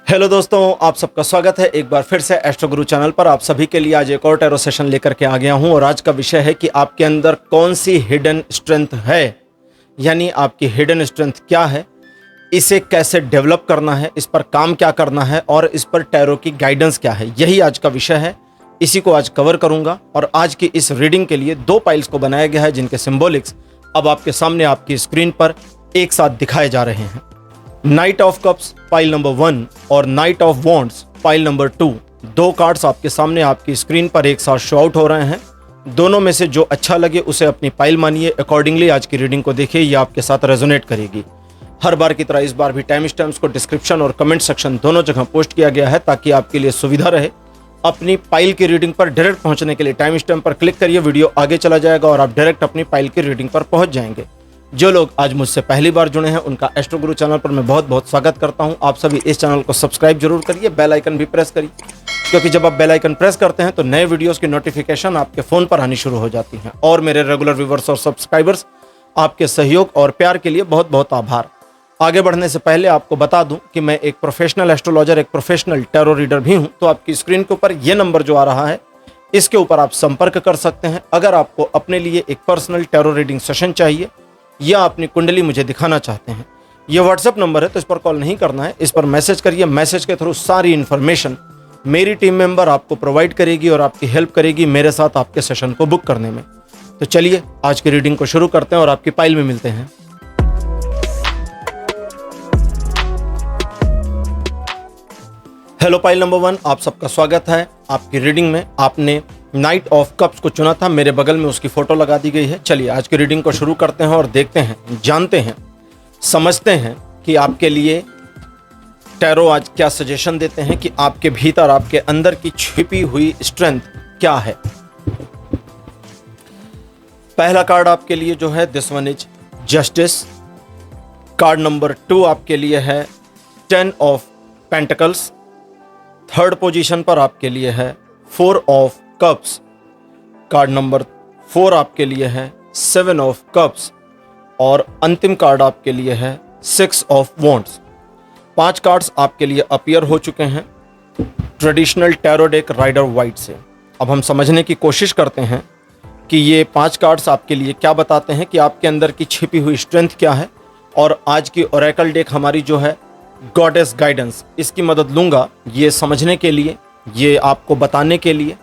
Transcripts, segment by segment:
Hello दोस्तों, आप सबका स्वागत है एक बार फिर से एस्ट्रो गुरु चैनल पर। आप सभी के लिए आज एक और टैरो सेशन लेकर के आ गया हूं और आज का विषय है कि आपके अंदर कौन सी हिडन स्ट्रेंथ है, यानी आपकी हिडन स्ट्रेंथ क्या है, इसे कैसे डेवलप करना है, इस पर काम क्या करना है और इस पर टैरो की गाइडेंस क्या है। यही आज का विषय है, इसी को आज कवर करूंगा। और आज की इस रीडिंग के लिए दो पाइल्स को बनाया गया है जिनके सिंबॉलिक्स अब आपके सामने आपकी स्क्रीन पर एक साथ दिखाए जा रहे हैं। Night of cups pile number 1 और night of wands pile number 2, दो कार्ड्स आपके सामने आपकी स्क्रीन पर एक साथ शो आउट हो रहे हैं। दोनों में से जो अच्छा लगे उसे अपनी पाइल मानिए, अकॉर्डिंगली आज की रीडिंग को देखिए, ये आपके साथ रेजोनेट करेगी। हर बार की तरह इस बार भी टाइम स्टैम्प्स को डिस्क्रिप्शन और कमेंट सेक्शन दोनों जगह पोस्ट किया गया है ताकि आपके लिए सुविधा रहे। अपनी पाइल की रीडिंग पर डायरेक्ट पहुंचने के लिए टाइम स्टैम्प पर क्लिक करिए, वीडियो आगे चला जाएगा और आप डायरेक्ट अपनी पाइल की रीडिंग पर पहुंच जाएंगे। जो लोग आज मुझसे पहली बार जुड़े हैं उनका एस्ट्रो गुरु चैनल पर मैं बहुत बहुत स्वागत करता हूं। आप सभी इस चैनल को सब्सक्राइब जरूर करिए, बेल आइकन भी प्रेस करिए, क्योंकि जब आप बेल आइकन प्रेस करते हैं तो नए वीडियोस की नोटिफिकेशन आपके फोन पर आनी शुरू हो जाती हैं। और मेरे रेगुलर व्यूवर्स और सब्सक्राइबर्स, आपके सहयोग और प्यार के लिए बहुत बहुत आभार। आगे बढ़ने से पहले आपको बता दूं कि मैं एक प्रोफेशनल एस्ट्रोलॉजर, एक प्रोफेशनल टैरो रीडर भी हूं। तो आपकी स्क्रीन के ऊपर ये नंबर जो आ रहा है, इसके ऊपर आप संपर्क कर सकते हैं। अगर आपको अपने लिए एक पर्सनल टैरो रीडिंग सेशन चाहिए या अपनी कुंडली मुझे दिखाना चाहते हैं, यह व्हाट्सएप नंबर है, तो इस पर कॉल नहीं करना है, इस पर मैसेज करिए। मैसेज के थ्रू सारी इन्फॉर्मेशन मेरी टीम मेंबर आपको प्रोवाइड करेगी और आपकी हेल्प करेगी मेरे साथ आपके सेशन को बुक करने में। तो चलिए आज की रीडिंग को शुरू करते हैं और आपकी पाइल में मिलते हैं। हेलो पाइल नंबर 1, आप सबका स्वागत है आपकी रीडिंग में। आपने नाइट ऑफ कप्स को चुना था, मेरे बगल में उसकी फोटो लगा दी गई है। चलिए आज की रीडिंग को शुरू करते हैं और देखते हैं, जानते हैं, समझते हैं कि आपके लिए टैरो आज क्या सजेशन देते हैं, कि आपके भीतर, आपके अंदर की छिपी हुई स्ट्रेंथ क्या है। पहला कार्ड आपके लिए जो है, this one is justice. Card number 2 आपके लिए है 10 ऑफ पेंटिकल्स। थर्ड पोजीशन पर आपके लिए है 4 ऑफ कप्स। कार्ड नंबर 4 आपके लिए है 7 ऑफ कप्स और अंतिम कार्ड आपके लिए है 6 ऑफ वॉन्ड्स। 5 कार्ड्स आपके लिए अपीयर हो चुके हैं traditional tarot deck rider white से। अब हम समझने की कोशिश करते हैं कि ये 5 कार्ड्स आपके लिए क्या बताते हैं, कि आपके अंदर की छिपी हुई स्ट्रेंथ क्या है। और आज की ओरेकल डेक हमारी जो है गॉडेस गाइडेंस, इसकी मदद लूंगा ये समझने के लिए, ये आपको बताने के लिए,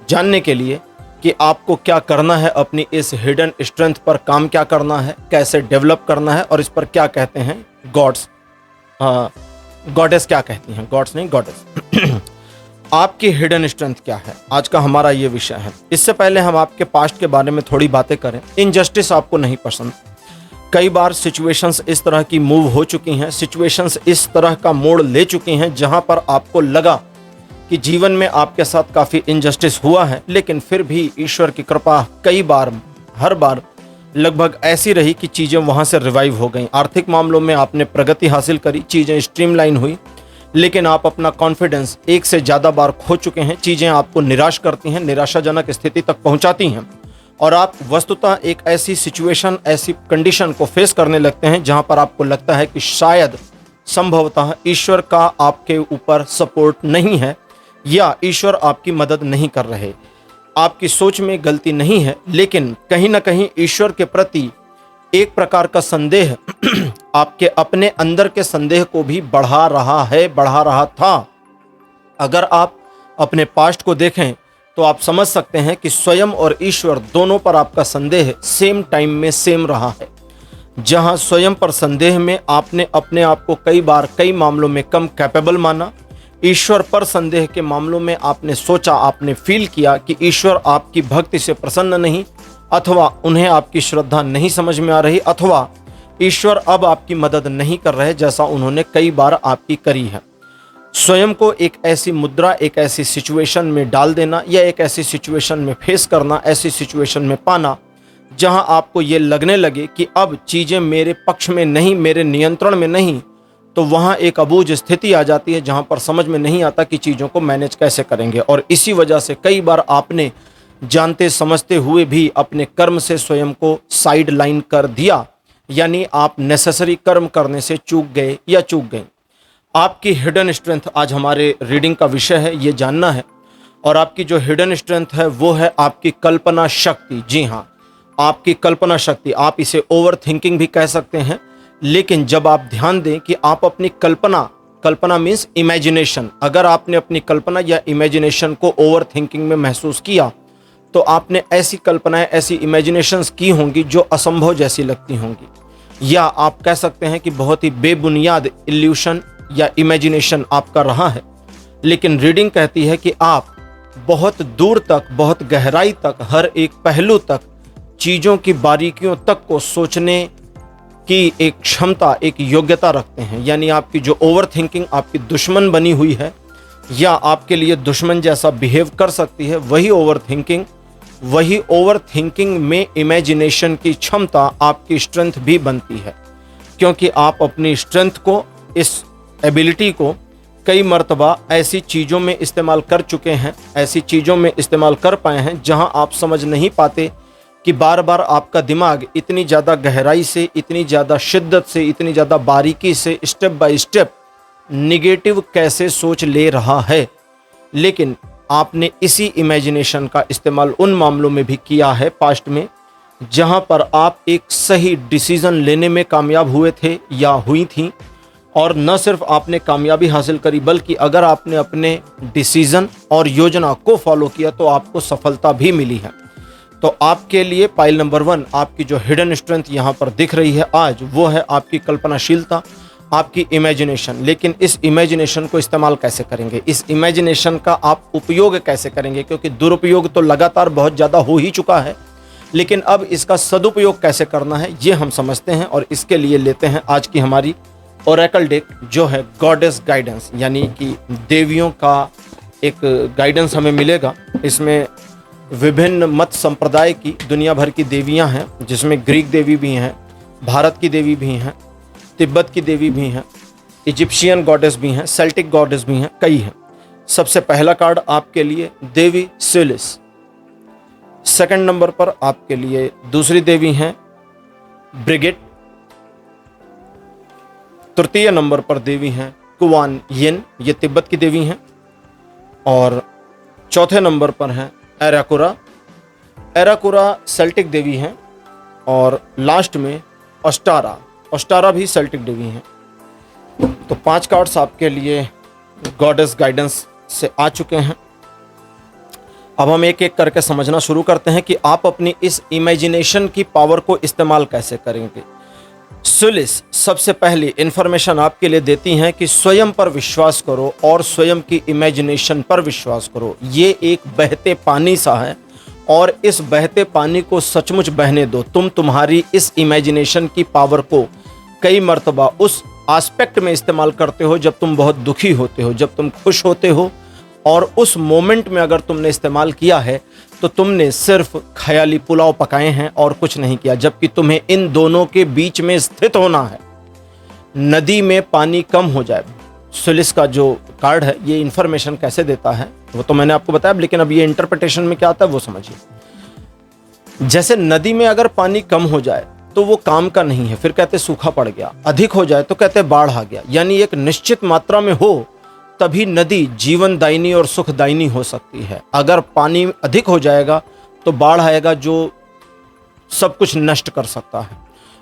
जानने के लिए कि आपको क्या करना है, अपनी इस हिडन स्ट्रेंथ पर काम क्या करना है, कैसे डेवलप करना है और इस पर क्या कहते हैं गॉड्स, गॉडेस क्या कहती हैं, गॉड्स नहीं गॉडेस। आपकी हिडन स्ट्रेंथ क्या है, आज का हमारा ये विषय है। इससे पहले हम आपके पास्ट के बारे में थोड़ी बातें करें। इनजस्टिस आपको नहीं पसंद, कई बार सिचुएशंस इस तरह की मूव हो चुकी हैं, सिचुएशंस इस तरह का मोड़ ले चुकी हैं जहां पर आपको लगा कि जीवन में आपके साथ काफ़ी इनजस्टिस हुआ है, लेकिन फिर भी ईश्वर की कृपा कई बार, हर बार लगभग ऐसी रही कि चीज़ें वहां से रिवाइव हो गई। आर्थिक मामलों में आपने प्रगति हासिल करी, चीज़ें स्ट्रीमलाइन हुई, लेकिन आप अपना कॉन्फिडेंस एक से ज़्यादा बार खो चुके हैं। चीज़ें आपको निराश करती हैं, निराशाजनक स्थिति तक पहुंचाती हैं और आप वस्तुतः एक ऐसी सिचुएशन, ऐसी कंडीशन को फेस करने लगते हैं जहां पर आपको लगता है कि शायद संभवतः ईश्वर का आपके ऊपर सपोर्ट नहीं है या ईश्वर आपकी मदद नहीं कर रहे। आपकी सोच में गलती नहीं है, लेकिन कहीं ना कहीं ईश्वर के प्रति एक प्रकार का संदेह आपके अपने अंदर के संदेह को भी बढ़ा रहा है, बढ़ा रहा था। अगर आप अपने पास्ट को देखें तो आप समझ सकते हैं कि स्वयं और ईश्वर दोनों पर आपका संदेह सेम टाइम में सेम रहा है। जहां स्वयं पर संदेह में आपने अपने आप को कई बार, कई मामलों में कम कैपेबल माना, ईश्वर पर संदेह के मामलों में आपने सोचा, आपने फील किया कि ईश्वर आपकी भक्ति से प्रसन्न नहीं, अथवा उन्हें आपकी श्रद्धा नहीं समझ में आ रही, अथवा ईश्वर अब आपकी मदद नहीं कर रहे जैसा उन्होंने कई बार आपकी करी है। स्वयं को एक ऐसी मुद्रा, एक ऐसी सिचुएशन में डाल देना या एक ऐसी सिचुएशन में फेस करना, ऐसी सिचुएशन में पाना जहां आपको ये लगने लगे कि अब चीज़ें मेरे पक्ष में नहीं, मेरे नियंत्रण में नहीं, तो वहां एक अबूझ स्थिति आ जाती है जहां पर समझ में नहीं आता कि चीज़ों को मैनेज कैसे करेंगे। और इसी वजह से कई बार आपने जानते समझते हुए भी अपने कर्म से स्वयं को साइड लाइन कर दिया, यानी आप नेसेसरी कर्म करने से चूक गए या चूक गए। आपकी हिडन स्ट्रेंथ आज हमारे रीडिंग का विषय है, ये जानना है। और आपकी जो हिडन स्ट्रेंथ है वो है आपकी कल्पना शक्ति। जी हाँ, आपकी कल्पना शक्ति। आप इसे ओवर थिंकिंग भी कह सकते हैं, लेकिन जब आप ध्यान दें कि आप अपनी कल्पना मीन्स इमेजिनेशन, अगर आपने अपनी कल्पना या इमेजिनेशन को ओवर थिंकिंग में महसूस किया तो आपने ऐसी कल्पनाएं, ऐसी इमेजिनेशंस की होंगी जो असंभव जैसी लगती होंगी, या आप कह सकते हैं कि बहुत ही बेबुनियाद इल्यूशन या इमेजिनेशन आपका रहा है। लेकिन रीडिंग कहती है कि आप बहुत दूर तक, बहुत गहराई तक, हर एक पहलू तक, चीज़ों की बारीकियों तक को सोचने की एक क्षमता, एक योग्यता रखते हैं। यानी आपकी जो ओवर थिंकिंग आपकी दुश्मन बनी हुई है या आपके लिए दुश्मन जैसा बिहेव कर सकती है, वही ओवर थिंकिंग में इमेजिनेशन की क्षमता आपकी स्ट्रेंथ भी बनती है। क्योंकि आप अपनी स्ट्रेंथ को, इस एबिलिटी को कई मर्तबा ऐसी चीज़ों में इस्तेमाल कर चुके हैं, ऐसी चीज़ों में इस्तेमाल कर पाए हैं जहां आप समझ नहीं पाते कि बार बार आपका दिमाग इतनी ज़्यादा गहराई से, इतनी ज़्यादा शिद्दत से, इतनी ज़्यादा बारीकी से स्टेप बाय स्टेप निगेटिव कैसे सोच ले रहा है। लेकिन आपने इसी इमेजिनेशन का इस्तेमाल उन मामलों में भी किया है पास्ट में जहां पर आप एक सही डिसीज़न लेने में कामयाब हुए थे या हुई थी। और न सिर्फ आपने कामयाबी हासिल करी, बल्कि अगर आपने अपने डिसीज़न और योजना को फॉलो किया तो आपको सफलता भी मिली है। तो आपके लिए पाइल नंबर 1, आपकी जो हिडन स्ट्रेंथ यहाँ पर दिख रही है आज, वो है आपकी कल्पनाशीलता, आपकी इमेजिनेशन। लेकिन इस इमेजिनेशन को इस्तेमाल कैसे करेंगे, इस इमेजिनेशन का आप उपयोग कैसे करेंगे, क्योंकि दुरुपयोग तो लगातार बहुत ज़्यादा हो ही चुका है, लेकिन अब इसका सदुपयोग कैसे करना है ये हम समझते हैं। और इसके लिए लेते हैं आज की हमारी ओरेकल डेक, जो है गॉडेस गाइडेंस, यानी कि देवियों का एक गाइडेंस हमें मिलेगा। इसमें विभिन्न मत संप्रदाय की दुनिया भर की देवियां हैं, जिसमें ग्रीक देवी भी हैं, भारत की देवी भी हैं, तिब्बत की देवी भी हैं, इजिप्शियन गॉडेस भी हैं, सेल्टिक गॉडेस भी हैं, कई हैं। सबसे पहला कार्ड आपके लिए देवी सिलिस। सेकंड नंबर पर आपके लिए दूसरी देवी हैं ब्रिगिट। तृतीय नंबर पर देवी हैं कुवान यिन, ये तिब्बत की देवी हैं। और चौथे नंबर पर हैं एराकुरा सेल्टिक देवी हैं। और लास्ट में ऑस्टारा भी सेल्टिक देवी हैं। तो 5 कार्ड्स आपके लिए गॉडेस गाइडेंस से आ चुके हैं। अब हम एक एक करके समझना शुरू करते हैं कि आप अपनी इस इमेजिनेशन की पावर को इस्तेमाल कैसे करेंगे। सुलिस सबसे पहली इंफॉर्मेशन आपके लिए देती हैं कि स्वयं पर विश्वास करो और स्वयं की इमेजिनेशन पर विश्वास करो। ये एक बहते पानी सा है और इस बहते पानी को सचमुच बहने दो। तुम तुम्हारी इस इमेजिनेशन की पावर को कई मर्तबा उस एस्पेक्ट में इस्तेमाल करते हो जब तुम बहुत दुखी होते हो, जब तुम खुश होते हो, और उस मोमेंट में अगर तुमने इस्तेमाल किया है तो तुमने सिर्फ ख्याली पुलाव पकाए हैं और कुछ नहीं किया। जबकि तुम्हें इन दोनों के बीच में स्थित होना है। नदी में पानी कम हो जाए, सुलिस का जो कार्ड है ये इंफॉर्मेशन कैसे देता है वो तो मैंने आपको बताया, लेकिन अब ये इंटरप्रिटेशन में क्या आता है वो समझिए। जैसे नदी में अगर पानी कम हो जाए तो वो काम का नहीं है, फिर कहते सूखा पड़ गया। अधिक हो जाए तो कहते बाढ़ आ गया। यानी एक निश्चित मात्रा में हो तभी नदी जीवनदायिनी और सुखदायिनी हो सकती है। अगर पानी अधिक हो जाएगा तो बाढ़ आएगा जो सब कुछ नष्ट कर सकता है।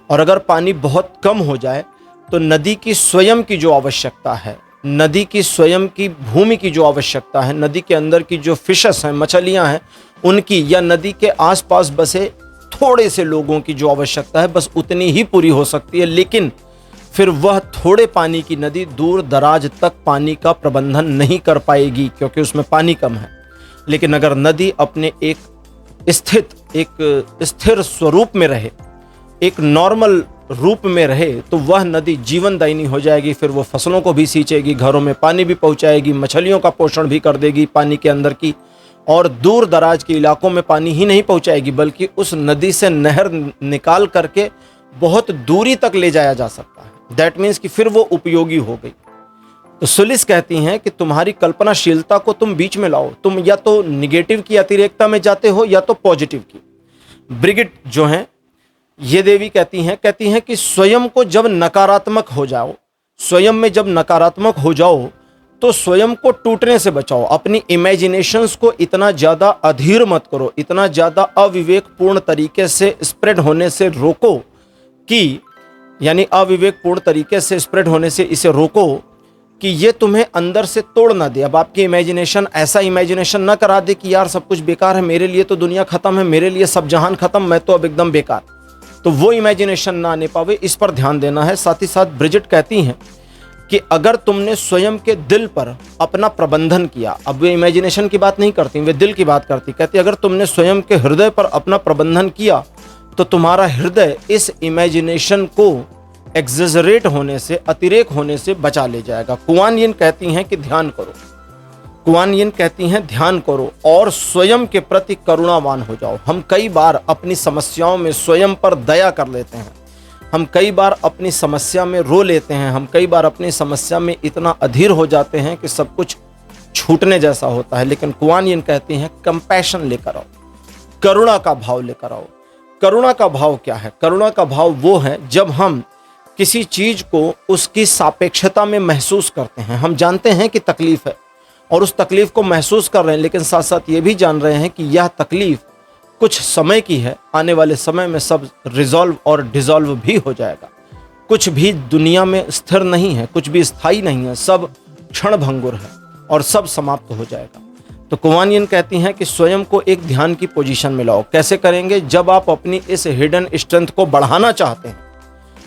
और अगर पानी बहुत कम हो जाए तो नदी की स्वयं की जो आवश्यकता है, नदी की स्वयं की भूमि की जो आवश्यकता है, नदी के अंदर की जो फिशेस हैं, मछलियां हैं, उनकी, या नदी के आसपास बसे थोड़े से लोगों की जो आवश्यकता है बस उतनी ही पूरी हो सकती है। लेकिन फिर वह थोड़े पानी की नदी दूर दराज तक पानी का प्रबंधन नहीं कर पाएगी क्योंकि उसमें पानी कम है। लेकिन अगर नदी अपने एक स्थिर स्वरूप में रहे, एक नॉर्मल रूप में रहे, तो वह नदी जीवनदायिनी हो जाएगी। फिर वो फसलों को भी सींचेगी, घरों में पानी भी पहुंचाएगी, मछलियों का पोषण भी कर देगी पानी के अंदर की, और दूर दराज के इलाकों में पानी ही नहीं पहुंचाएगी बल्कि उस नदी से नहर निकाल करके बहुत दूरी तक ले जाया जा सकता है। दैट मीन्स कि फिर वो उपयोगी हो गई। तो सुलिस कहती हैं कि तुम्हारी कल्पनाशीलता को तुम बीच में लाओ। तुम या तो निगेटिव की अतिरेकता में जाते हो या तो पॉजिटिव की। ब्रिगिट जो हैं ये देवी कहती हैं कि स्वयं को जब नकारात्मक हो जाओ, स्वयं में जब नकारात्मक हो जाओ तो स्वयं को टूटने से बचाओ। अपनी इमेजिनेशंस को इतना ज़्यादा अधीर मत करो, इतना ज़्यादा अविवेकपूर्ण तरीके से स्प्रेड होने से रोको कि यानी अविवेकपूर्ण तरीके से स्प्रेड होने से इसे रोको कि ये तुम्हें अंदर से तोड़ ना दे। अब आपकी इमेजिनेशन ऐसा इमेजिनेशन ना करा दे कि यार सब कुछ बेकार है, मेरे लिए तो दुनिया खत्म है, मेरे लिए सब जहान खत्म, मैं तो अब एकदम बेकार। तो वो इमेजिनेशन ना आने पावे, इस पर ध्यान देना है। साथ ही साथ ब्रिजिट कहती हैं कि अगर तुमने स्वयं के दिल पर अपना प्रबंधन किया, अब वे इमेजिनेशन की बात नहीं करती, वे दिल की बात करती, कहती अगर तुमने स्वयं के हृदय पर अपना प्रबंधन किया तो तुम्हारा हृदय इस इमेजिनेशन को एग्जेजरेट होने से, अतिरेक होने से बचा ले जाएगा। कुआन यिन कहती हैं कि ध्यान करो, कुआन यिन कहती हैं ध्यान करो और स्वयं के प्रति करुणावान हो जाओ। हम कई बार अपनी समस्याओं में स्वयं पर दया कर लेते हैं, हम कई बार अपनी समस्या में रो लेते हैं, हम कई बार अपनी समस्या में इतना अधीर हो जाते हैं कि सब कुछ छूटने जैसा होता है। लेकिन कुआन यिन कहती हैं कंपैशन लेकर आओ, करुणा का भाव लेकर आओ। करुणा का भाव क्या है? करुणा का भाव वो है जब हम किसी चीज को उसकी सापेक्षता में महसूस करते हैं। हम जानते हैं कि तकलीफ है और उस तकलीफ को महसूस कर रहे हैं, लेकिन साथ साथ ये भी जान रहे हैं कि यह तकलीफ कुछ समय की है, आने वाले समय में सब रिजॉल्व और डिसॉल्व भी हो जाएगा। कुछ भी दुनिया में स्थिर नहीं है, कुछ भी स्थायी नहीं है, सब क्षणभंगुर है और सब समाप्त हो जाएगा। तो कुआन यिन कहती हैं कि स्वयं को एक ध्यान की पोजीशन में लाओ। कैसे करेंगे? जब आप अपनी इस हिडन स्ट्रेंथ को बढ़ाना चाहते हैं।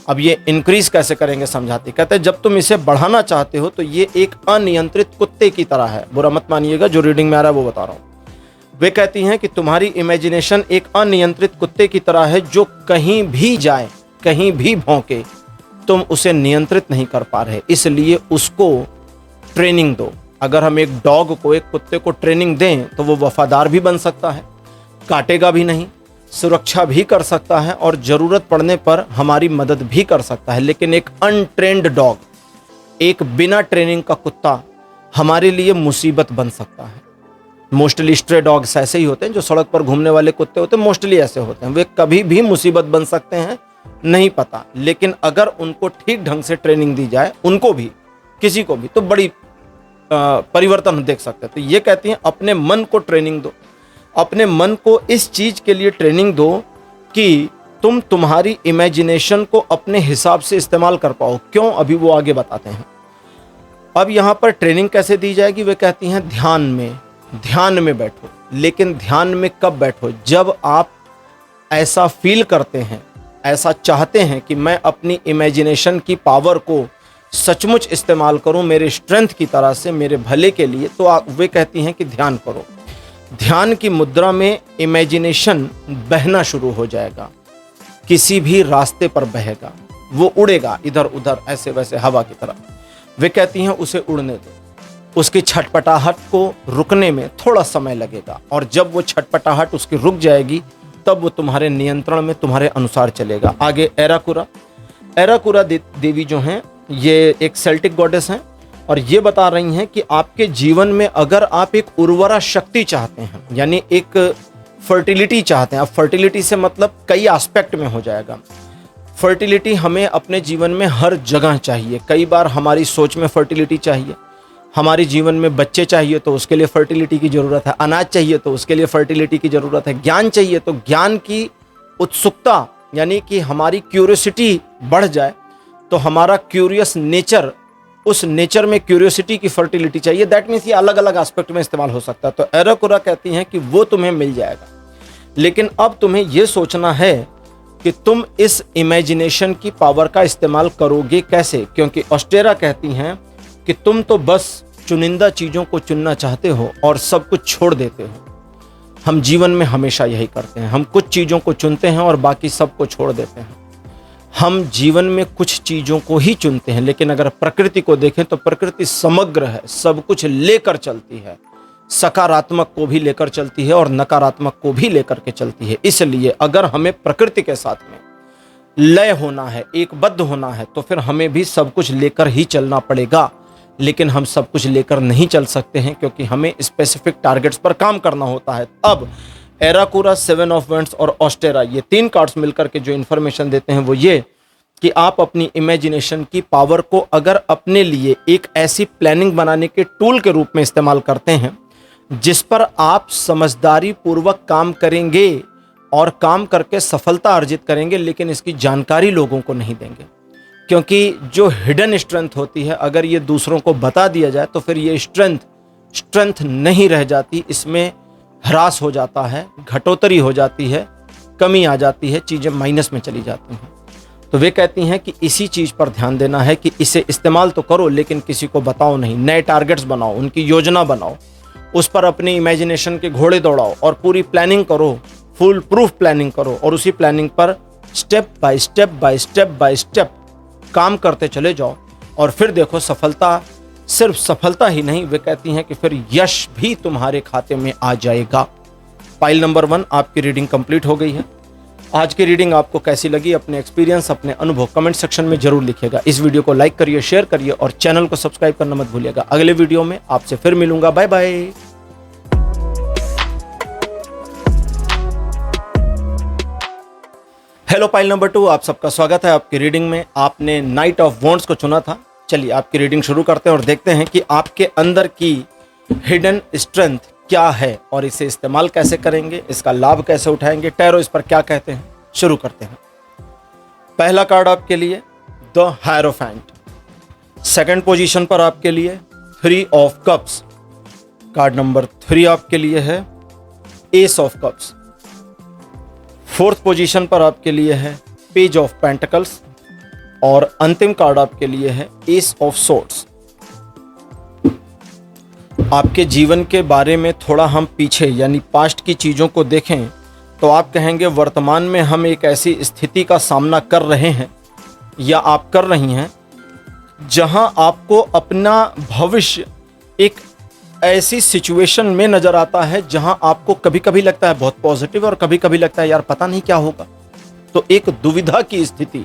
अब ये इंक्रीज कैसे करेंगे समझाती, कहते हैं जब तुम इसे बढ़ाना चाहते हो तो ये एक अनियंत्रित कुत्ते की तरह है। बुरा मत मानिएगा, जो रीडिंग में आ रहा है वो बता रहा हूँ। वे कहती हैं कि तुम्हारी इमेजिनेशन एक अनियंत्रित कुत्ते की तरह है जो कहीं भी जाए, कहीं भी भौंके, तुम उसे नियंत्रित नहीं कर पा रहे, इसलिए उसको ट्रेनिंग दो। अगर हम एक डॉग को, एक कुत्ते को ट्रेनिंग दें तो वो वफादार भी बन सकता है, काटेगा भी नहीं, सुरक्षा भी कर सकता है और ज़रूरत पड़ने पर हमारी मदद भी कर सकता है। लेकिन एक अनट्रेंड डॉग, एक बिना ट्रेनिंग का कुत्ता हमारे लिए मुसीबत बन सकता है। मोस्टली स्ट्रे डॉग्स ऐसे ही होते हैं, जो सड़क पर घूमने वाले कुत्ते होते हैं, मोस्टली ऐसे होते हैं। वे कभी भी मुसीबत बन सकते हैं, नहीं पता। लेकिन अगर उनको ठीक ढंग से ट्रेनिंग दी जाए, उनको भी, किसी को भी, तो बड़ी परिवर्तन देख सकते हैं। तो ये कहती हैं अपने मन को ट्रेनिंग दो, अपने मन को इस चीज के लिए ट्रेनिंग दो कि तुम तुम्हारी इमेजिनेशन को अपने हिसाब से इस्तेमाल कर पाओ। क्यों? अभी वो आगे बताते हैं। अब यहाँ पर ट्रेनिंग कैसे दी जाएगी? वे कहती हैं ध्यान में बैठो। लेकिन ध्यान में कब बैठो? जब आप ऐसा फील करते हैं, ऐसा चाहते हैं कि मैं अपनी इमेजिनेशन की पावर को सचमुच इस्तेमाल करूं मेरे स्ट्रेंथ की तरह से, मेरे भले के लिए, तो वे कहती हैं कि ध्यान करो। ध्यान की मुद्रा में इमेजिनेशन बहना शुरू हो जाएगा, किसी भी रास्ते पर बहेगा, वो उड़ेगा इधर उधर ऐसे वैसे हवा की तरह। वे कहती हैं उसे उड़ने दो, उसकी छटपटाहट को रुकने में थोड़ा समय लगेगा और जब वो छटपटाहट उसकी रुक जाएगी तब वो तुम्हारे नियंत्रण में, तुम्हारे अनुसार चलेगा। आगे एराकुरा देवी जो हैं, ये एक सेल्टिक गॉडेस हैं और ये बता रही हैं कि आपके जीवन में अगर आप एक उर्वरा शक्ति चाहते हैं, यानी एक फर्टिलिटी चाहते हैं, अब फर्टिलिटी से मतलब कई एस्पेक्ट में हो जाएगा। फर्टिलिटी हमें अपने जीवन में हर जगह चाहिए। कई बार हमारी सोच में फर्टिलिटी चाहिए, हमारे जीवन में बच्चे चाहिए तो उसके लिए फर्टिलिटी की ज़रूरत है, अनाज चाहिए तो उसके लिए फर्टिलिटी की ज़रूरत है, ज्ञान चाहिए तो ज्ञान की उत्सुकता, यानी कि हमारी क्यूरियोसिटी बढ़ जाए तो हमारा क्यूरियस नेचर, उस नेचर में क्यूरियोसिटी की फर्टिलिटी चाहिए। दैट मीन्स ये अलग अलग एस्पेक्ट में इस्तेमाल हो सकता है। तो एराकुरा कहती हैं कि वो तुम्हें मिल जाएगा, लेकिन अब तुम्हें ये सोचना है कि तुम इस इमेजिनेशन की पावर का इस्तेमाल करोगे कैसे। क्योंकि ऑस्टेरा कहती हैं कि तुम तो बस चुनिंदा चीज़ों को चुनना चाहते हो और सब कुछ छोड़ देते हो। हम जीवन में हमेशा यही करते हैं, हम कुछ चीज़ों को चुनते हैं और बाकी सब को छोड़ देते हैं। हम जीवन में कुछ चीज़ों को ही चुनते हैं, लेकिन अगर प्रकृति को देखें तो प्रकृति समग्र है, सब कुछ लेकर चलती है, सकारात्मक को भी लेकर चलती है और नकारात्मक को भी लेकर के चलती है। इसलिए अगर हमें प्रकृति के साथ में लय होना है, एकबद्ध होना है, तो फिर हमें भी सब कुछ लेकर ही चलना पड़ेगा। लेकिन हम सब कुछ लेकर नहीं चल सकते हैं क्योंकि हमें स्पेसिफिक टारगेट्स पर काम करना होता है। अब एराकुरा, 7 ऑफ वैंड्स और ऑस्टेरा, ये 3 कार्ड्स मिलकर के जो इन्फॉर्मेशन देते हैं वो ये कि आप अपनी इमेजिनेशन की पावर को अगर अपने लिए एक ऐसी प्लानिंग बनाने के टूल के रूप में इस्तेमाल करते हैं जिस पर आप समझदारी पूर्वक काम करेंगे और काम करके सफलता अर्जित करेंगे, लेकिन इसकी जानकारी लोगों को नहीं देंगे, क्योंकि जो हिडन स्ट्रेंथ होती है अगर ये दूसरों को बता दिया जाए तो फिर ये स्ट्रेंथ नहीं रह जाती, इसमें ह्रास हो जाता है, घटोतरी हो जाती है, कमी आ जाती है, चीज़ें माइनस में चली जाती हैं। तो वे कहती हैं कि इसी चीज़ पर ध्यान देना है कि इसे इस्तेमाल तो करो लेकिन किसी को बताओ नहीं। नए टारगेट्स बनाओ, उनकी योजना बनाओ, उस पर अपनी इमेजिनेशन के घोड़े दौड़ाओ और पूरी प्लानिंग करो, फुल प्रूफ प्लानिंग करो और उसी प्लानिंग पर स्टेप बाय स्टेप काम करते चले जाओ और फिर देखो सफलता, सिर्फ सफलता ही नहीं, वे कहती हैं कि फिर यश भी तुम्हारे खाते में आ जाएगा। फाइल नंबर 1 आपकी रीडिंग कंप्लीट हो गई है। आज की रीडिंग आपको कैसी लगी, अपने एक्सपीरियंस, अपने अनुभव कमेंट सेक्शन में जरूर लिखिएगा। इस वीडियो को लाइक करिए, शेयर करिए और चैनल को सब्सक्राइब करना मत भूलिएगा। अगले वीडियो में आपसे फिर मिलूंगा। Bye bye. हेलो पाइल नंबर 2, आप सबका स्वागत है आपकी रीडिंग में। आपने नाइट ऑफ वॉन्ड्स को चुना था। चलिए आपकी रीडिंग शुरू करते हैं और देखते हैं कि आपके अंदर की हिडन स्ट्रेंथ क्या है और इसे इस्तेमाल कैसे करेंगे, इसका लाभ कैसे उठाएंगे। टैरो इस पर क्या कहते हैं, शुरू करते हैं। पहला कार्ड आपके लिए द हायरोफेंट। सेकंड पोजीशन पर आपके लिए 3 ऑफ कप्स। कार्ड नंबर 3 आपके लिए है S of cups. Fourth position पर आपके लिए है पेज ऑफ पेंटिकल्स और अंतिम कार्ड आपके लिए है एस ऑफ सोर्ड्स। आपके जीवन के बारे में थोड़ा हम पीछे यानी पास्ट की चीज़ों को देखें तो आप कहेंगे वर्तमान में हम एक ऐसी स्थिति का सामना कर रहे हैं या आप कर रही हैं जहां आपको अपना भविष्य एक ऐसी सिचुएशन में नज़र आता है जहां आपको कभी कभी लगता है बहुत पॉजिटिव और कभी कभी लगता है यार पता नहीं क्या होगा। तो एक दुविधा की स्थिति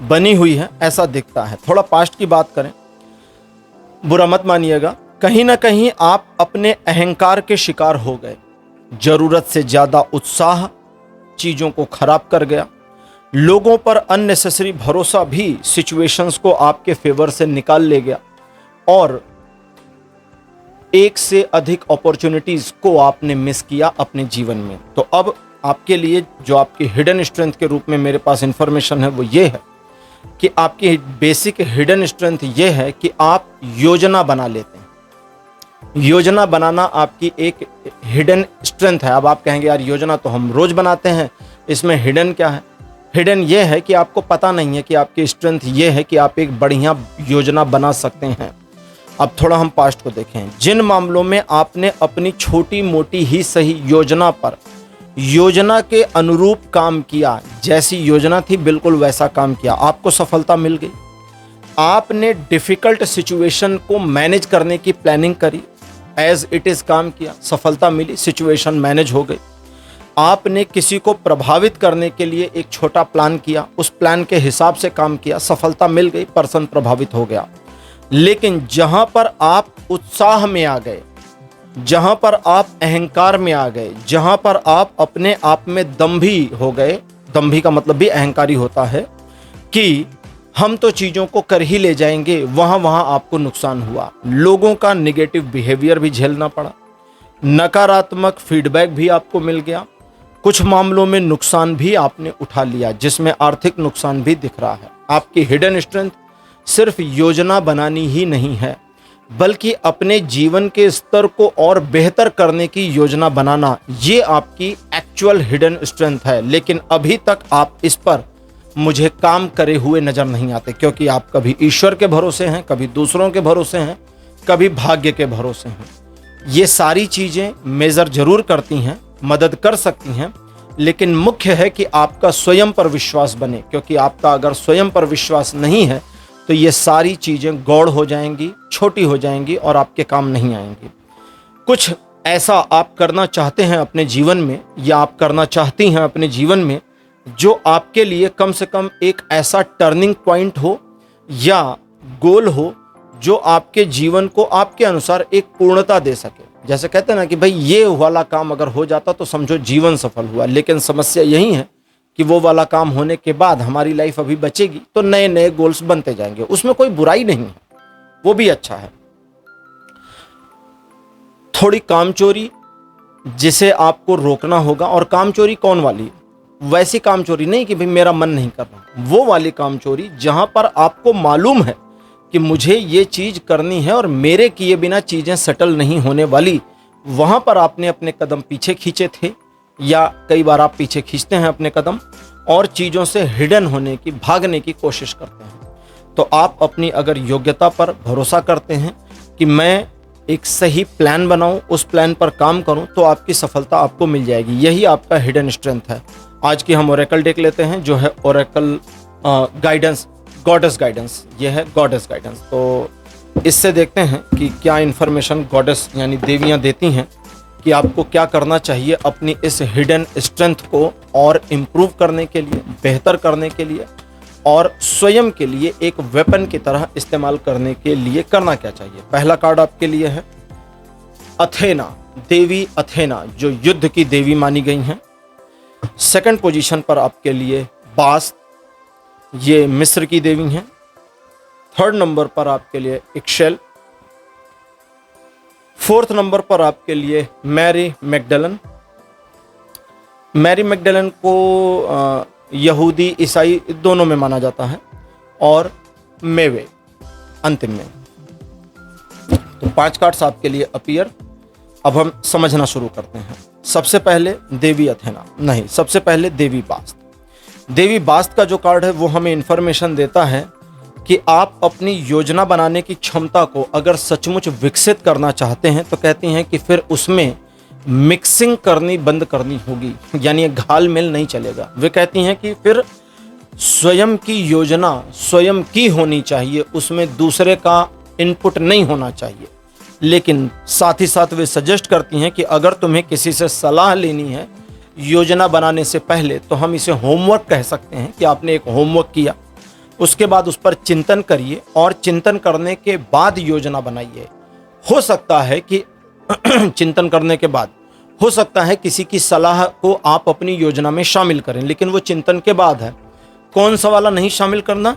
बनी हुई है, ऐसा दिखता है। थोड़ा पास्ट की बात करें, बुरा मत मानिएगा, कहीं ना कहीं आप अपने अहंकार के शिकार हो गए। जरूरत से ज्यादा उत्साह चीजों को खराब कर गया। लोगों पर अननेसेसरी भरोसा भी सिचुएशंस को आपके फेवर से निकाल ले गया और एक से अधिक अपॉर्चुनिटीज को आपने मिस किया अपने जीवन में। तो अब आपके लिए जो आपकी हिडन स्ट्रेंथ के रूप में मेरे पास इंफॉर्मेशन है वो ये है कि आपकी बेसिक हिडन स्ट्रेंथ ये है कि आप योजना बना लेते हैं। योजना बनाना आपकी एक हिडन स्ट्रेंथ है। अब आप कहेंगे यार योजना तो हम रोज बनाते हैं, इसमें हिडन क्या है? हिडन ये है कि आपको पता नहीं है कि आपकी स्ट्रेंथ ये है कि आप एक बढ़िया योजना बना सकते हैं। अब थोड़ा हम पास्ट को देखें। जिन मामलों में आपने अपनी छोटी मोटी ही सही योजना पर योजना के अनुरूप काम किया, जैसी योजना थी बिल्कुल वैसा काम किया, आपको सफलता मिल गई। आपने डिफिकल्ट सिचुएशन को मैनेज करने की प्लानिंग करी, एज इट इज काम किया, सफलता मिली, सिचुएशन मैनेज हो गई। आपने किसी को प्रभावित करने के लिए एक छोटा प्लान किया, उस प्लान के हिसाब से काम किया, सफलता मिल गई, पर्सन प्रभावित हो गया। लेकिन जहां पर आप उत्साह में आ गए, जहां पर आप अहंकार में आ गए, जहां पर आप अपने आप में दंभी हो गए, दंभी का मतलब भी अहंकारी होता है कि हम तो चीज़ों को कर ही ले जाएंगे, वहां आपको नुकसान हुआ। लोगों का निगेटिव बिहेवियर भी झेलना पड़ा, नकारात्मक फीडबैक भी आपको मिल गया, कुछ मामलों में नुकसान भी आपने उठा लिया जिसमें आर्थिक नुकसान भी दिख रहा है। आपकी हिडन स्ट्रेंथ सिर्फ योजना बनानी ही नहीं है, बल्कि अपने जीवन के स्तर को और बेहतर करने की योजना बनाना, ये आपकी एक्चुअल हिडन स्ट्रेंथ है। लेकिन अभी तक आप इस पर मुझे काम करे हुए नजर नहीं आते, क्योंकि आप कभी ईश्वर के भरोसे हैं, कभी दूसरों के भरोसे हैं, कभी भाग्य के भरोसे हैं। ये सारी चीजें मेजर जरूर करती हैं, मदद कर सकती हैं, लेकिन मुख्य है कि आपका स्वयं पर विश्वास बने, क्योंकि आपका अगर स्वयं पर विश्वास नहीं है तो ये सारी चीज़ें गौड़ हो जाएंगी, छोटी हो जाएंगी और आपके काम नहीं आएंगी। कुछ ऐसा आप करना चाहते हैं अपने जीवन में या आप करना चाहती हैं अपने जीवन में जो आपके लिए कम से कम एक ऐसा टर्निंग पॉइंट हो या गोल हो जो आपके जीवन को आपके अनुसार एक पूर्णता दे सके। जैसे कहते हैं ना कि भाई ये वाला काम अगर हो जाता तो समझो जीवन सफल हुआ। लेकिन समस्या यही है कि वो वाला काम होने के बाद हमारी लाइफ अभी बचेगी तो नए नए गोल्स बनते जाएंगे, उसमें कोई बुराई नहीं है, वो भी अच्छा है। थोड़ी कामचोरी जिसे आपको रोकना होगा, और कामचोरी कौन वाली? वैसी कामचोरी नहीं कि भाई मेरा मन नहीं कर रहा, वो वाली कामचोरी जहां पर आपको मालूम है कि मुझे ये चीज करनी है और मेरे किए बिना चीजें सेटल नहीं होने वाली, वहां पर आपने अपने कदम पीछे खींचे थे, या कई बार आप पीछे खींचते हैं अपने कदम और चीजों से हिडन होने की, भागने की कोशिश करते हैं। तो आप अपनी अगर योग्यता पर भरोसा करते हैं कि मैं एक सही प्लान बनाऊं, उस प्लान पर काम करूं, तो आपकी सफलता आपको मिल जाएगी। यही आपका हिडन स्ट्रेंथ है। आज की हम ओरेकल देख लेते हैं, जो है ओरेकल गाइडेंस, गॉडेस गाइडेंस। यह है गॉडेस गाइडेंस। तो इससे देखते हैं कि क्या इन्फॉर्मेशन गॉडेस यानी देवियां देती हैं कि आपको क्या करना चाहिए अपनी इस हिडन स्ट्रेंथ को और इम्प्रूव करने के लिए, बेहतर करने के लिए, और स्वयं के लिए एक वेपन की तरह इस्तेमाल करने के लिए करना क्या चाहिए। पहला कार्ड आपके लिए है अथेना, देवी अथेना, जो युद्ध की देवी मानी गई हैं। सेकंड पोजीशन पर आपके लिए बास्ट, ये मिस्र की देवी हैं। थर्ड नंबर पर आपके लिए इक्शेल। फोर्थ नंबर पर आपके लिए मैरी मैगडलन। मैरी मैगडलन को यहूदी ईसाई दोनों में माना जाता है। और मेवे अंतिम में। तो 5 कार्ड्स आपके लिए अपीयर। अब हम समझना शुरू करते हैं। सबसे पहले देवी अथेना, नहीं, सबसे पहले देवी बास्त। देवी बास्त का जो कार्ड है वो हमें इंफॉर्मेशन देता है कि आप अपनी योजना बनाने की क्षमता को अगर सचमुच विकसित करना चाहते हैं तो कहती हैं कि फिर उसमें मिक्सिंग करनी बंद करनी होगी, यानी घाल मेल नहीं चलेगा। वे कहती हैं कि फिर स्वयं की योजना स्वयं की होनी चाहिए, उसमें दूसरे का इनपुट नहीं होना चाहिए। लेकिन साथ ही साथ वे सजेस्ट करती हैं कि अगर तुम्हें किसी से सलाह लेनी है योजना बनाने से पहले, तो हम इसे होमवर्क कह सकते हैं कि आपने एक होमवर्क किया, उसके बाद उस पर चिंतन करिए और चिंतन करने के बाद योजना बनाइए। हो सकता है कि चिंतन करने के बाद हो सकता है किसी की सलाह को आप अपनी योजना में शामिल करें, लेकिन वो चिंतन के बाद है। कौन सा वाला नहीं शामिल करना?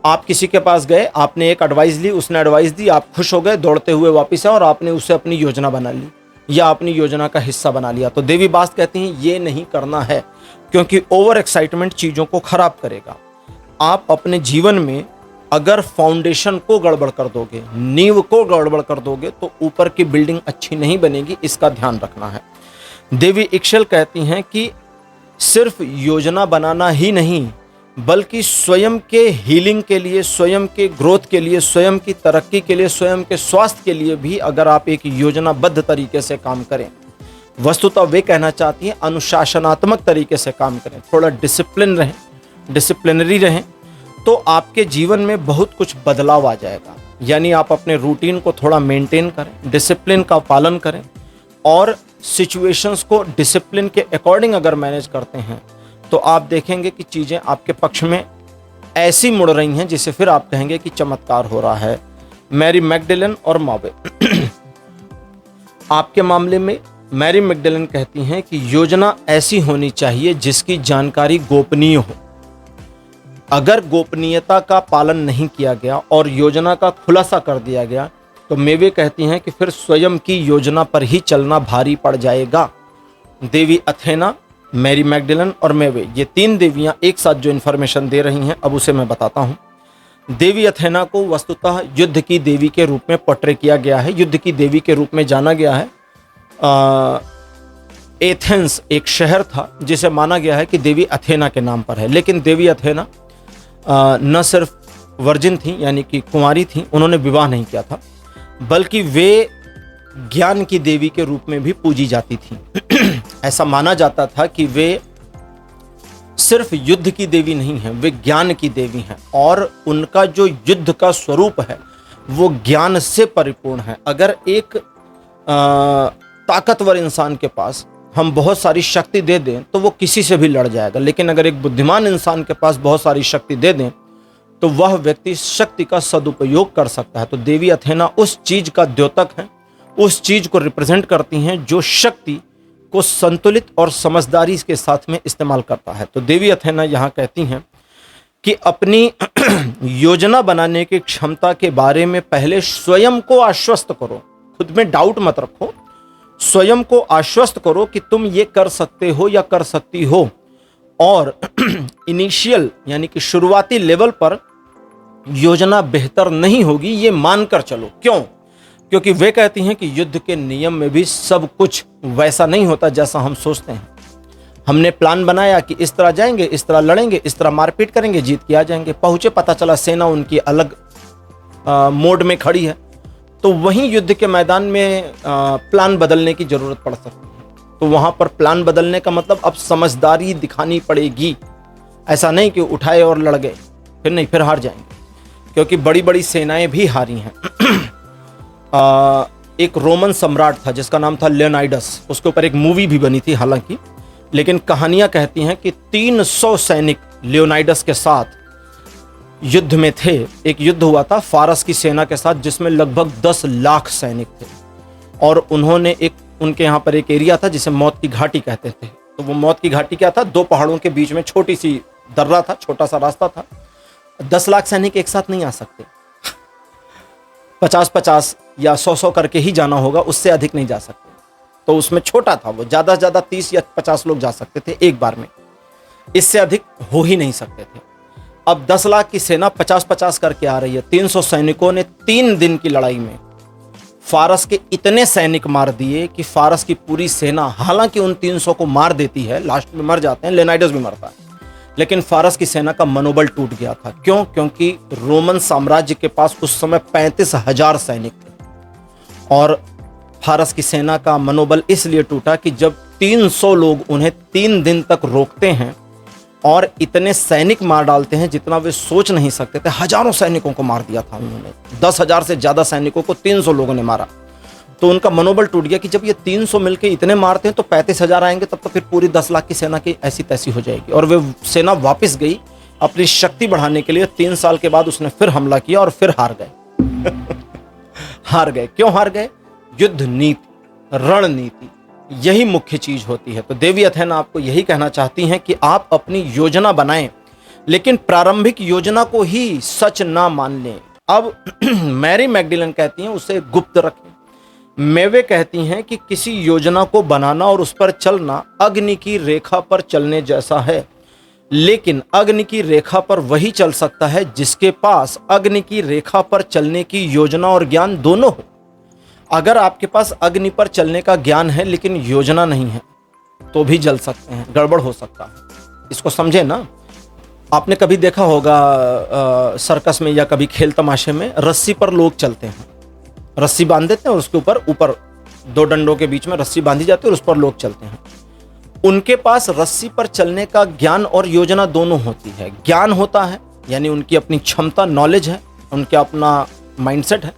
आप किसी के पास गए, आपने एक एडवाइस ली, उसने एडवाइस दी, आप खुश हो गए, दौड़ते हुए वापस आए और आपने उसे अपनी योजना बना ली या अपनी योजना का हिस्सा बना लिया। तो देवी बास्त कहती हैं ये नहीं करना है, क्योंकि ओवर एक्साइटमेंट चीज़ों को खराब करेगा। आप अपने जीवन में अगर फाउंडेशन को गड़बड़ कर दोगे, नींव को गड़बड़ कर दोगे, तो ऊपर की बिल्डिंग अच्छी नहीं बनेगी, इसका ध्यान रखना है। देवी इक्शेल कहती हैं कि सिर्फ योजना बनाना ही नहीं, बल्कि स्वयं के हीलिंग के लिए, स्वयं के ग्रोथ के लिए, स्वयं की तरक्की के लिए, स्वयं के स्वास्थ्य के लिए भी अगर आप एक योजनाबद्ध तरीके से काम करें, वस्तुतः वे कहना चाहती हैं अनुशासनात्मक तरीके से काम करें, थोड़ा डिसिप्लिन रहें, डिसिप्लिनरी रहें, तो आपके जीवन में बहुत कुछ बदलाव आ जाएगा। यानी आप अपने रूटीन को थोड़ा मेंटेन करें, डिसिप्लिन का पालन करें और सिचुएशंस को डिसिप्लिन के अकॉर्डिंग अगर मैनेज करते हैं तो आप देखेंगे कि चीज़ें आपके पक्ष में ऐसी मुड़ रही हैं जिसे फिर आप कहेंगे कि चमत्कार हो रहा है। मैरी मैगडलन और मावे आपके मामले में मैरी मैगडलन कहती हैं कि योजना ऐसी होनी चाहिए जिसकी जानकारी गोपनीय हो। अगर गोपनीयता का पालन नहीं किया गया और योजना का खुलासा कर दिया गया तो मेवे कहती हैं कि फिर स्वयं की योजना पर ही चलना भारी पड़ जाएगा। देवी अथेना, मैरी मैगडलन और मेवे, ये 3 देवियां एक साथ जो इन्फॉर्मेशन दे रही हैं, अब उसे मैं बताता हूं। देवी अथेना को वस्तुतः युद्ध की देवी के रूप में पोर्ट्रे किया गया है, युद्ध की देवी के रूप में जाना गया है। एथेंस एक शहर था जिसे माना गया है कि देवी अथेना के नाम पर है, लेकिन देवी अथेना न सिर्फ वर्जिन थी यानी कि कुंवारी थी, उन्होंने विवाह नहीं किया था, बल्कि वे ज्ञान की देवी के रूप में भी पूजी जाती थी। ऐसा माना जाता था कि वे सिर्फ युद्ध की देवी नहीं हैं, वे ज्ञान की देवी हैं और उनका जो युद्ध का स्वरूप है वो ज्ञान से परिपूर्ण है। अगर एक ताकतवर इंसान के पास हम बहुत सारी शक्ति दे दें तो वो किसी से भी लड़ जाएगा, लेकिन अगर एक बुद्धिमान इंसान के पास बहुत सारी शक्ति दे दें तो वह व्यक्ति शक्ति का सदुपयोग कर सकता है। तो देवी अथेना उस चीज का द्योतक है, उस चीज को रिप्रेजेंट करती हैं जो शक्ति को संतुलित और समझदारी के साथ में इस्तेमाल करता है। तो देवी अथेना यहाँ कहती हैं कि अपनी योजना बनाने की क्षमता के बारे में पहले स्वयं को आश्वस्त करो, खुद में डाउट मत रखो, स्वयं को आश्वस्त करो कि तुम ये कर सकते हो या कर सकती हो, और इनिशियल यानी कि शुरुआती लेवल पर योजना बेहतर नहीं होगी ये मानकर चलो। क्यों? क्योंकि वे कहती हैं कि युद्ध के नियम में भी सब कुछ वैसा नहीं होता जैसा हम सोचते हैं। हमने प्लान बनाया कि इस तरह जाएंगे, इस तरह लड़ेंगे, इस तरह मारपीट करेंगे, जीत के आ जाएंगे। पहुंचे, पता चला सेना उनकी अलग मोड में खड़ी है, तो वहीं युद्ध के मैदान में प्लान बदलने की जरूरत पड़ सकती है। तो वहां पर प्लान बदलने का मतलब अब समझदारी दिखानी पड़ेगी। ऐसा नहीं कि उठाए और लड़ गए, फिर नहीं, फिर हार जाएंगे, क्योंकि बड़ी बड़ी सेनाएं भी हारी हैं। एक रोमन सम्राट था जिसका नाम था लियोनाइडस, उसके ऊपर एक मूवी भी बनी थी हालांकि, लेकिन कहानियां कहती हैं कि 300 सैनिक लियोनाइडस के साथ युद्ध में थे। एक युद्ध हुआ था फारस की सेना के साथ जिसमें लगभग 10 लाख सैनिक थे, और उन्होंने उनके यहाँ पर एक एरिया था जिसे मौत की घाटी कहते थे। तो वो मौत की घाटी क्या था? 2 पहाड़ों के बीच में छोटी सी दर्रा था, छोटा सा रास्ता था। 10 लाख सैनिक एक साथ नहीं आ सकते, 50-50 या 100-100 करके ही जाना होगा, उससे अधिक नहीं जा सकते। तो उसमें छोटा था वो, ज़्यादा से ज़्यादा 30 या 50 लोग जा सकते थे एक बार में, इससे अधिक हो ही नहीं सकते थे। अब 10 लाख की सेना 50-50 करके आ रही है। 300 सैनिकों ने 3 दिन की लड़ाई में फारस के इतने सैनिक मार दिए कि फारस की पूरी सेना, हालांकि उन 300 को मार देती है, लास्ट में मर जाते हैं, लेनाइडस भी मरता है, लेकिन फारस की सेना का मनोबल टूट गया था। क्यों? क्योंकि रोमन साम्राज्य के पास उस समय 35,000 सैनिक थे, और फारस की सेना का मनोबल इसलिए टूटा कि जब 300 लोग उन्हें 3 दिन तक रोकते हैं और इतने सैनिक मार डालते हैं जितना वे सोच नहीं सकते थे। हजारों सैनिकों को मार दिया था उन्होंने, 10,000 से ज्यादा सैनिकों को 300 लोगों ने मारा। तो उनका मनोबल टूट गया कि जब ये 300 मिलके इतने मारते हैं तो 35,000 आएंगे, तब तो फिर पूरी 10 लाख की सेना की ऐसी तैसी हो जाएगी। और वे सेना वापस गई अपनी शक्ति बढ़ाने के लिए। 3 साल के बाद उसने फिर हमला किया और फिर हार गए। हार गए। क्यों हार गए? युद्ध नीति, रणनीति, यही मुख्य चीज होती है। तो देवी अथेना आपको यही कहना चाहती हैं कि आप अपनी योजना बनाएं, लेकिन प्रारंभिक योजना को ही सच ना मान लें। अब मैरी मैगडिलन कहती हैं उसे गुप्त रखें। मेवे कहती हैं कि किसी योजना को बनाना और उस पर चलना अग्नि की रेखा पर चलने जैसा है, लेकिन अग्नि की रेखा पर वही चल सकता है जिसके पास अग्नि की रेखा पर चलने की योजना और ज्ञान दोनों हो। अगर आपके पास अग्नि पर चलने का ज्ञान है लेकिन योजना नहीं है तो भी जल सकते हैं, गड़बड़ हो सकता है। इसको समझे ना। आपने कभी देखा होगा सर्कस में या कभी खेल तमाशे में रस्सी पर लोग चलते हैं, रस्सी बांध देते हैं और उसके ऊपर 2 डंडों के बीच में रस्सी बांधी जाती है और उस पर लोग चलते हैं। उनके पास रस्सी पर चलने का ज्ञान और योजना दोनों होती है। ज्ञान होता है यानी उनकी अपनी क्षमता, नॉलेज है, उनका अपना माइंडसेट है,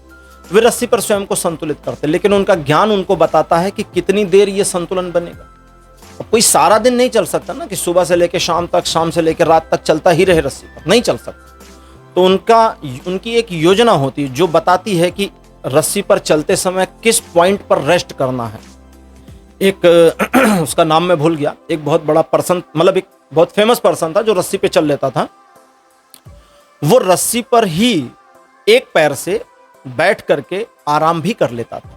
वे रस्सी पर स्वयं को संतुलित करते हैं, लेकिन उनका ज्ञान उनको बताता है कि कितनी देर ये संतुलन बनेगा। अब कोई सारा दिन नहीं चल सकता ना कि सुबह से लेकर शाम तक, शाम से लेकर रात तक चलता ही रहे रस्सी पर, नहीं चल सकता। तो उनकी एक योजना होती है जो बताती है कि रस्सी पर चलते समय किस पॉइंट पर रेस्ट करना है। एक उसका नाम मैं भूल गया, एक बहुत बड़ा पर्सन, मतलब एक बहुत फेमस पर्सन था जो रस्सी पे चल लेता था। वो रस्सी पर ही एक पैर से बैठ करके आराम भी कर लेता था।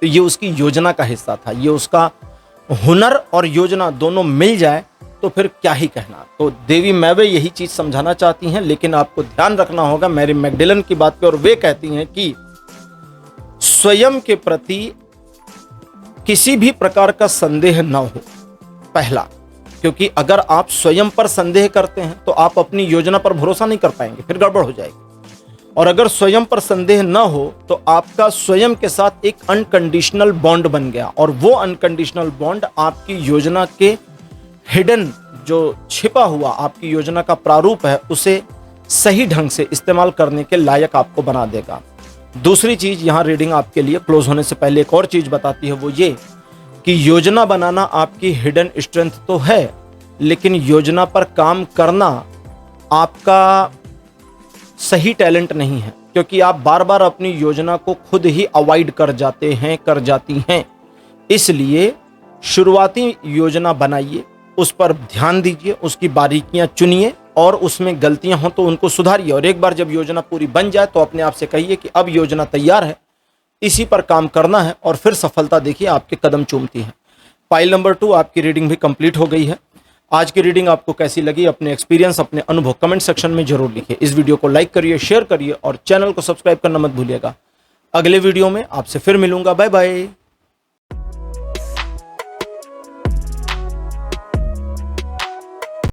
तो ये उसकी योजना का हिस्सा था। ये उसका हुनर और योजना दोनों मिल जाए तो फिर क्या ही कहना। तो देवी मैवे यही चीज समझाना चाहती हैं, लेकिन आपको ध्यान रखना होगा मैरी मैगडिलन की बात पे। और वे कहती हैं कि स्वयं के प्रति किसी भी प्रकार का संदेह न हो, पहला, क्योंकि अगर आप स्वयं पर संदेह करते हैं तो आप अपनी योजना पर भरोसा नहीं कर पाएंगे, फिर गड़बड़ हो जाएगी। और अगर स्वयं पर संदेह न हो तो आपका स्वयं के साथ एक अनकंडीशनल बॉन्ड बन गया, और वो अनकंडीशनल बॉन्ड आपकी योजना के हिडन, जो छिपा हुआ आपकी योजना का प्रारूप है, उसे सही ढंग से इस्तेमाल करने के लायक आपको बना देगा। दूसरी चीज, यहाँ रीडिंग आपके लिए क्लोज होने से पहले एक और चीज बताती है, वो ये कि योजना बनाना आपकी हिडन स्ट्रेंथ तो है, लेकिन योजना पर काम करना आपका सही टैलेंट नहीं है, क्योंकि आप बार बार अपनी योजना को खुद ही अवॉइड कर जाते हैं, कर जाती हैं। इसलिए शुरुआती योजना बनाइए, उस पर ध्यान दीजिए, उसकी बारीकियां चुनिए और उसमें गलतियां हों तो उनको सुधारिए। और एक बार जब योजना पूरी बन जाए तो अपने आप से कहिए कि अब योजना तैयार है, इसी पर काम करना है, और फिर सफलता देखिए आपके कदम चूमती है। फाइल नंबर 2 आपकी रीडिंग भी कंप्लीट हो गई है। आज की रीडिंग आपको कैसी लगी, अपने एक्सपीरियंस, अपने अनुभव कमेंट सेक्शन में जरूर लिखिए। इस वीडियो को लाइक करिए, शेयर करिए और चैनल को सब्सक्राइब करना मत भूलिएगा। अगले वीडियो में आपसे फिर मिलूंगा। Bye bye.